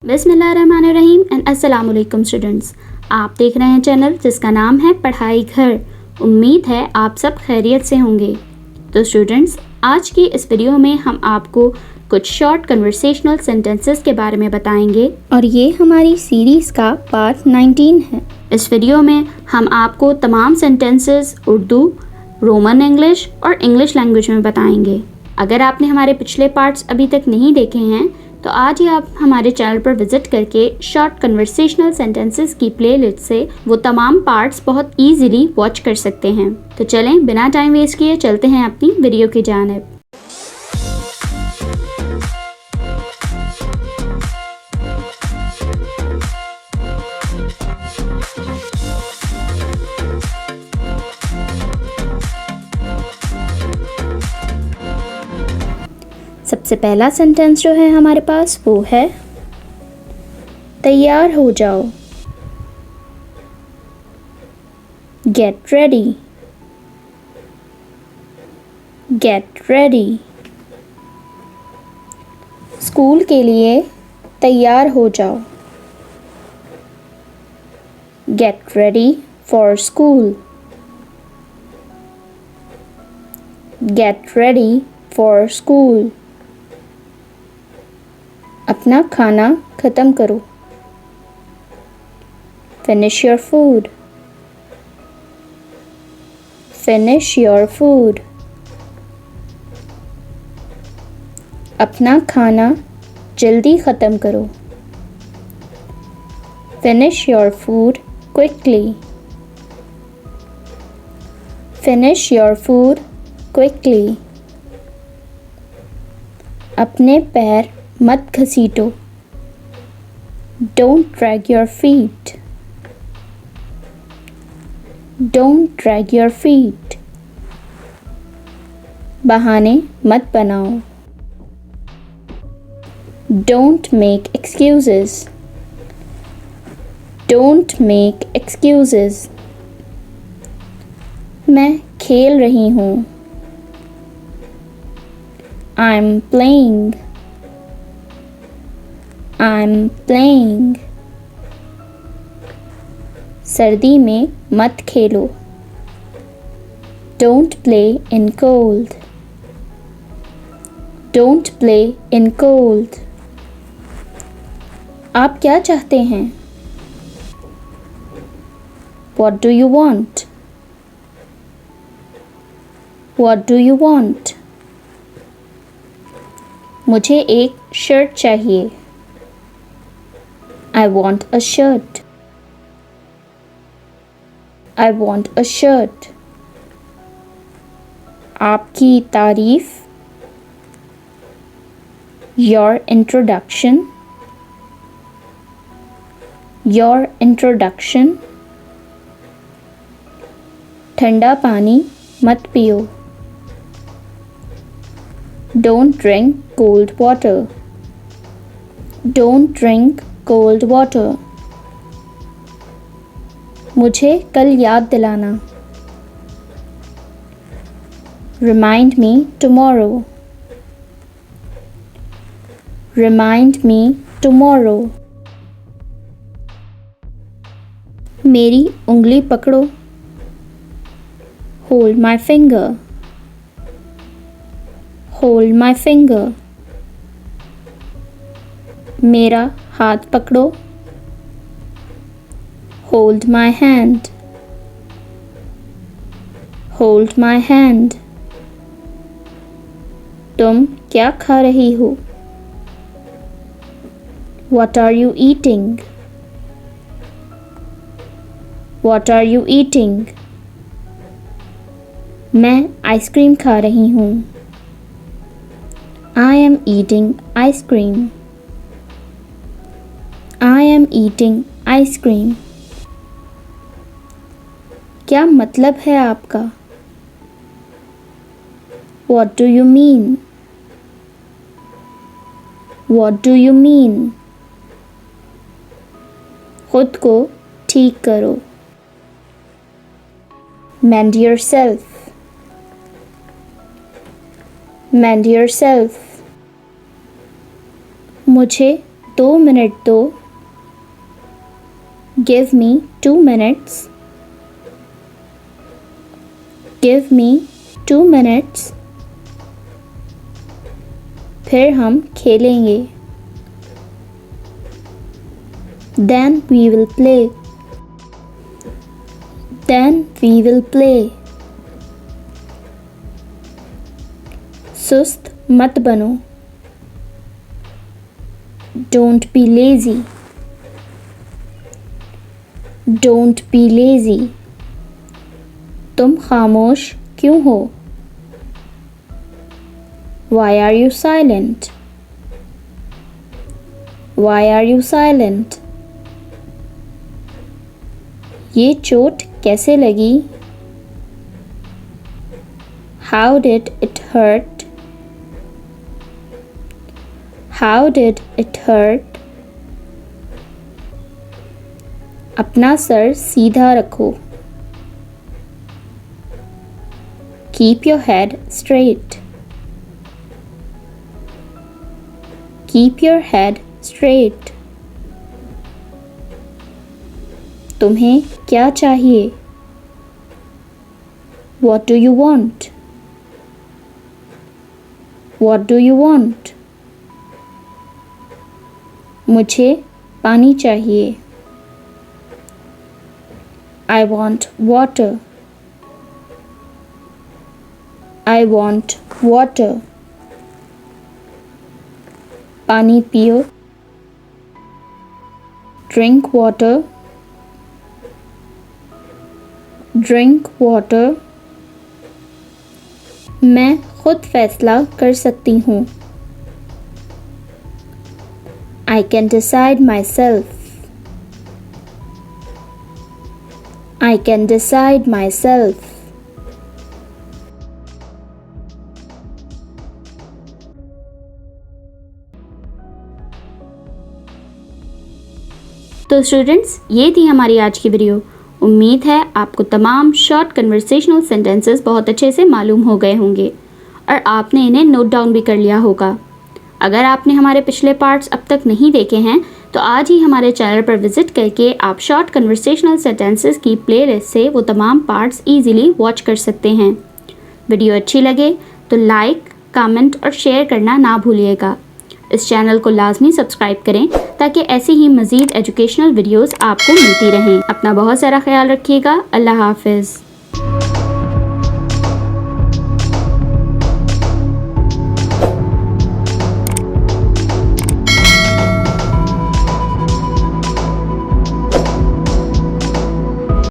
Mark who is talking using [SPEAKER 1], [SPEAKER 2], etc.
[SPEAKER 1] बिस्मिल्लाहिर्रहमानिर्रहीम एंड अस्सलाम वालेकुम स्टूडेंट्स। आप देख रहे हैं चैनल जिसका नाम है पढ़ाई घर। उम्मीद है आप सब खैरियत से होंगे। तो स्टूडेंट्स, आज की इस वीडियो में हम आपको कुछ शॉर्ट कन्वर्सेशनल सेंटेंसेस के बारे में बताएंगे और ये हमारी सीरीज़ का पार्ट 19 है। इस वीडियो में हम आपको तमाम सेंटेंसेस उर्दू, रोमन इंग्लिश और इंग्लिश लैंग्वेज में बताएंगे। अगर आपने हमारे पिछले पार्ट्स अभी तक नहीं देखे हैं तो आज ही आप हमारे चैनल पर विजिट करके शॉर्ट कन्वर्सेशनल सेंटेंसेस की प्लेलिस्ट से वो तमाम पार्ट्स बहुत इजीली वॉच कर सकते हैं। तो चलें बिना टाइम वेस्ट किए चलते हैं अपनी वीडियो की जानिब। सबसे पहला सेंटेंस जो है हमारे पास वो है तैयार हो जाओ। Get ready, get ready. School के लिए तैयार हो जाओ। Get ready for school, get ready for school. अपना खाना ख़त्म करो। Finish your food, finish your food. अपना खाना जल्दी ख़त्म करो। Finish your food quickly, finish your food quickly. अपने पैर मत घसीटो। Don't drag your feet, don't drag your feet। बहाने मत बनाओ। Don't make excuses, don't make excuses। मैं खेल रही हूँ। I'm playing, I'm playing। सर्दी में मत खेलो। Don't play in cold, don't play in cold। आप क्या चाहते हैं? What do you want, what do you want। मुझे एक शर्ट चाहिए। I want a shirt, I want a shirt। आपकी तारीफ, your introduction, your introduction। ठंडा पानी मत पियो। Don't drink cold water, don't drink cold water। मुझे कल याद दिलाना। Remind me tomorrow, remind me tomorrow। मेरी उंगली पकड़ो। Hold my finger, hold my finger। मेरा हाथ पकड़ो। Hold my hand, hold my hand। तुम क्या खा रही हो? What are you eating, what are you eating। मैं आइसक्रीम खा रही हूँ। I am eating ice cream, I am eating ice cream। क्या मतलब है आपका? What do you mean, what do you mean। खुद को ठीक करो। Mend yourself, mend yourself। मुझे 2 मिनट दो। Give me 2 minutes. Give me 2 minutes. फिर हम खेलेंगे। Then we will play. Then we will play. सुस्त मत बनो। Don't be lazy. Don't be lazy. तुम खामोश क्यों हो? Why are you silent? Why are you silent? ये चोट कैसे लगी? How did it hurt? How did it hurt? अपना सर सीधा रखो। Keep your head straight. Keep your head straight. तुम्हें क्या चाहिए? What do you want? What do you want? मुझे पानी चाहिए। I want water. I want water. पानी पियो। Drink water. Drink water. मैं खुद फैसला कर सकती हूँ। I can decide myself. I can decide myself. तो स्टूडेंट्स, ये थी हमारी आज की वीडियो। उम्मीद है आपको तमाम शॉर्ट कन्वर्सेशनल सेंटेंसेस बहुत अच्छे से मालूम हो गए होंगे और आपने इन्हें नोट डाउन भी कर लिया होगा। अगर आपने हमारे पिछले पार्ट्स अब तक नहीं देखे हैं तो आज ही हमारे चैनल पर विजिट करके आप शॉर्ट कन्वर्सेशनल सेंटेंसेस की प्लेलिस्ट से वो तमाम पार्ट्स इजीली वॉच कर सकते हैं। वीडियो अच्छी लगे तो लाइक, कमेंट और शेयर करना ना भूलिएगा। इस चैनल को लाजमी सब्सक्राइब करें ताकि ऐसी ही मज़ीद एजुकेशनल वीडियोस आपको मिलती रहें। अपना बहुत सारा ख्याल रखिएगा। अल्लाह हाफिज़।